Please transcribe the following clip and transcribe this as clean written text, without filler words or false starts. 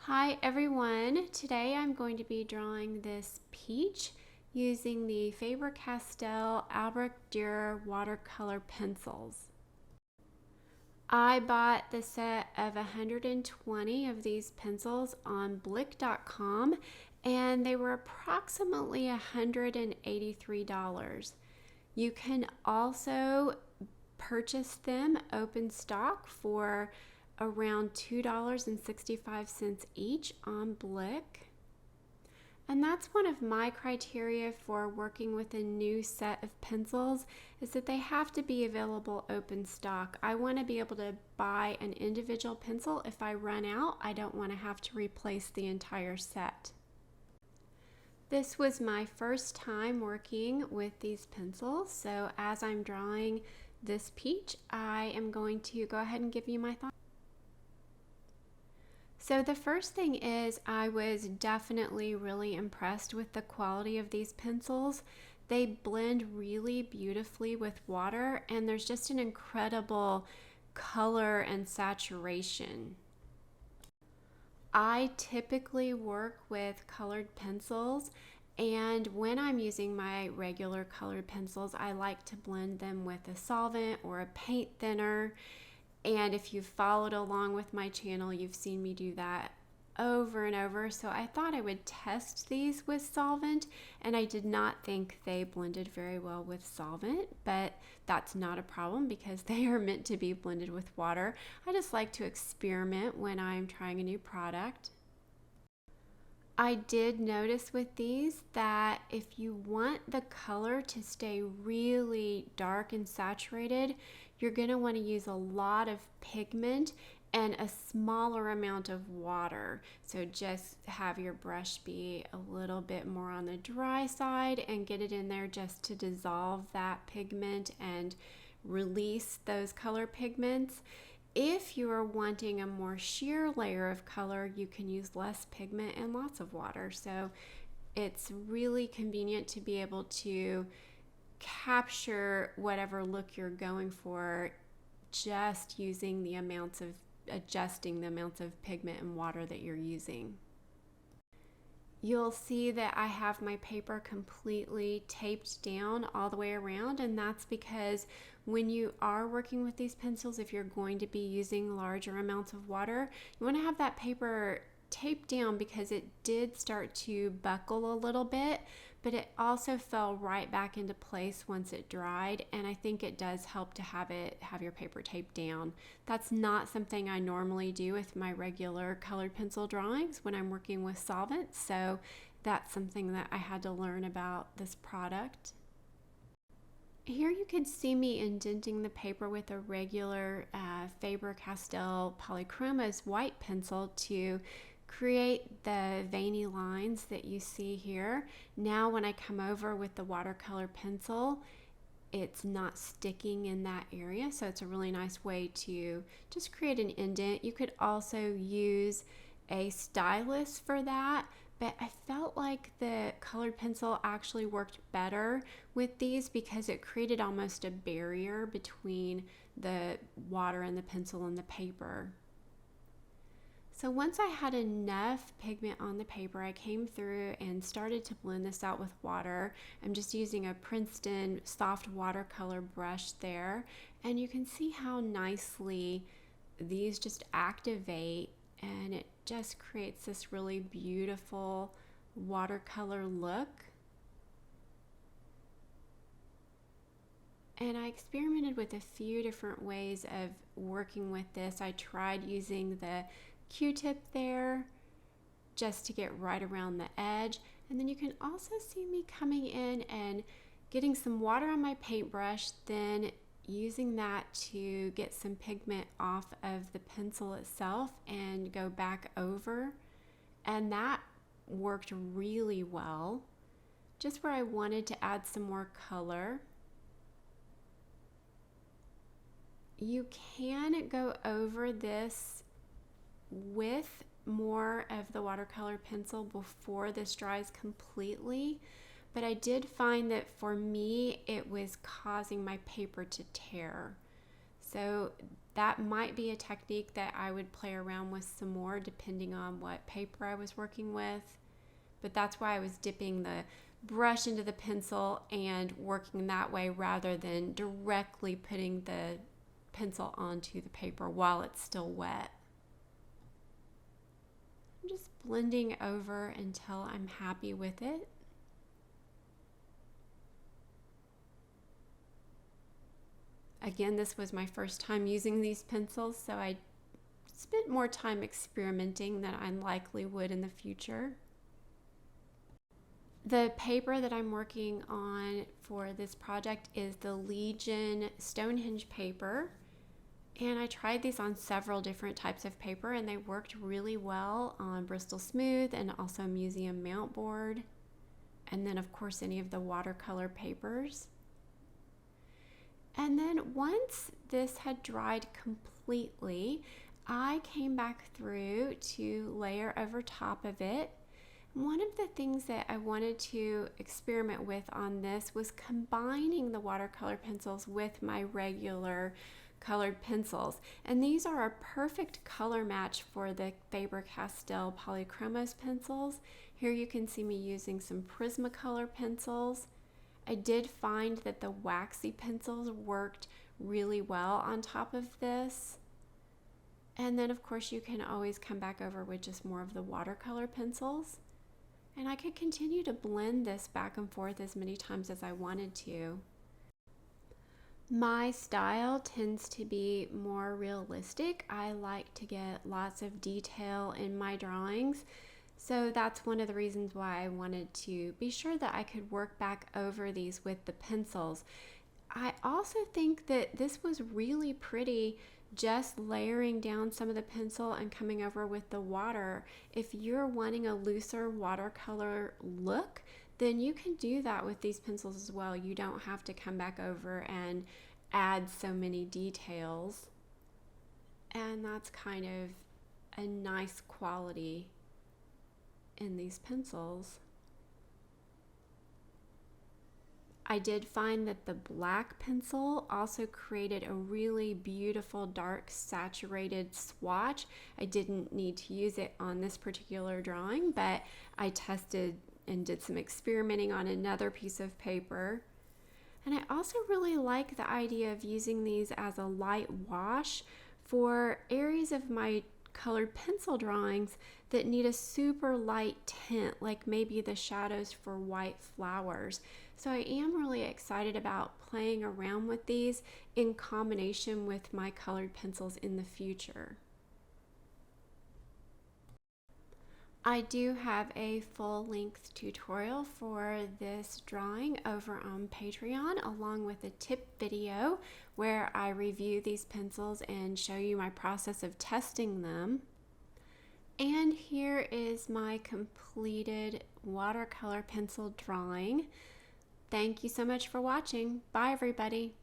Hi everyone, today I'm going to be drawing this peach using the Faber-Castell Albrecht Durer watercolor pencils. I bought the set of 120 of these pencils on blick.com and they were approximately $183. You can also purchase them open stock for around $2.65 each on Blick. And that's one of my criteria for working with a new set of pencils is that they have to be available open stock. I want to be able to buy an individual pencil. If I run out, I don't want to have to replace the entire set. This was my first time working with these pencils, so as I'm drawing this peach, I am going to go ahead and give you my thoughts. So the first thing is I was definitely really impressed with the quality of these pencils. They blend really beautifully with water and there's just an incredible color and saturation. I typically work with colored pencils, and when I'm using my regular colored pencils, I like to blend them with a solvent or a paint thinner. And if you've followed along with my channel, you've seen me do that over and over. So I thought I would test these with solvent, and I did not think they blended very well with solvent, but that's not a problem because they are meant to be blended with water. I just like to experiment when I'm trying a new product. I did notice with these that if you want the color to stay really dark and saturated, you're going to want to use a lot of pigment and a smaller amount of water. So just have your brush be a little bit more on the dry side and get it in there just to dissolve that pigment and release those color pigments. If you are wanting a more sheer layer of color, you can use less pigment and lots of water. So it's really convenient to be able to capture whatever look you're going for just using the amounts of adjusting the amounts of pigment and water that you're using. You'll see that I have my paper completely taped down all the way around, and that's because when you are working with these pencils, if you're going to be using larger amounts of water, you want to have that paper taped down because it did start to buckle a little bit, but it also fell right back into place once it dried, and I think it does help to have your paper taped down. That's not something I normally do with my regular colored pencil drawings when I'm working with solvents, so that's something that I had to learn about this product. Here you can see me indenting the paper with a regular Faber-Castell Polychromos white pencil to create the veiny lines that you see here. Now when I come over with the watercolor pencil, it's not sticking in that area, so it's a really nice way to just create an indent. You could also use a stylus for that, but I felt like the colored pencil actually worked better with these because it created almost a barrier between the water and the pencil and the paper. So once I had enough pigment on the paper, I came through and started to blend this out with water. I'm just using a Princeton soft watercolor brush there, and you can see how nicely these just activate, and it just creates this really beautiful watercolor look. And I experimented with a few different ways of working with this. I tried using the Q-tip there just to get right around the edge, and then you can also see me coming in and getting some water on my paintbrush, then using that to get some pigment off of the pencil itself and go back over, and that worked really well just where I wanted to add some more color. You can go over this with more of the watercolor pencil before this dries completely, but I did find that for me it was causing my paper to tear. So that might be a technique that I would play around with some more depending on what paper I was working with. But that's why I was dipping the brush into the pencil and working that way rather than directly putting the pencil onto the paper while it's still wet. I'm just blending over until I'm happy with it. Again, this was my first time using these pencils, so I spent more time experimenting than I likely would in the future. The paper that I'm working on for this project is the Legion Stonehenge paper. And I tried these on several different types of paper, and they worked really well on Bristol Smooth and also museum mount board. And then, of course, any of the watercolor papers. And then once this had dried completely, I came back through to layer over top of it. One of the things that I wanted to experiment with on this was combining the watercolor pencils with my regular colored pencils. And these are a perfect color match for the Faber-Castell Polychromos pencils. Here you can see me using some Prismacolor pencils. I did find that the waxy pencils worked really well on top of this. And then of course you can always come back over with just more of the watercolor pencils. And I could continue to blend this back and forth as many times as I wanted to. My style tends to be more realistic. I like to get lots of detail in my drawings. So that's one of the reasons why I wanted to be sure that I could work back over these with the pencils. I also think that this was really pretty just layering down some of the pencil and coming over with the water. If you're wanting a looser watercolor look, then you can do that with these pencils as well. You don't have to come back over and add so many details. And that's kind of a nice quality in these pencils. I did find that the black pencil also created a really beautiful dark saturated swatch. I didn't need to use it on this particular drawing, but I tested and did some experimenting on another piece of paper. And I also really like the idea of using these as a light wash for areas of my colored pencil drawings that need a super light tint, like maybe the shadows for white flowers. So I am really excited about playing around with these in combination with my colored pencils in the future. I do have a full-length tutorial for this drawing over on Patreon, along with a tip video where I review these pencils and show you my process of testing them. And here is my completed watercolor pencil drawing. Thank you so much for watching. Bye, everybody.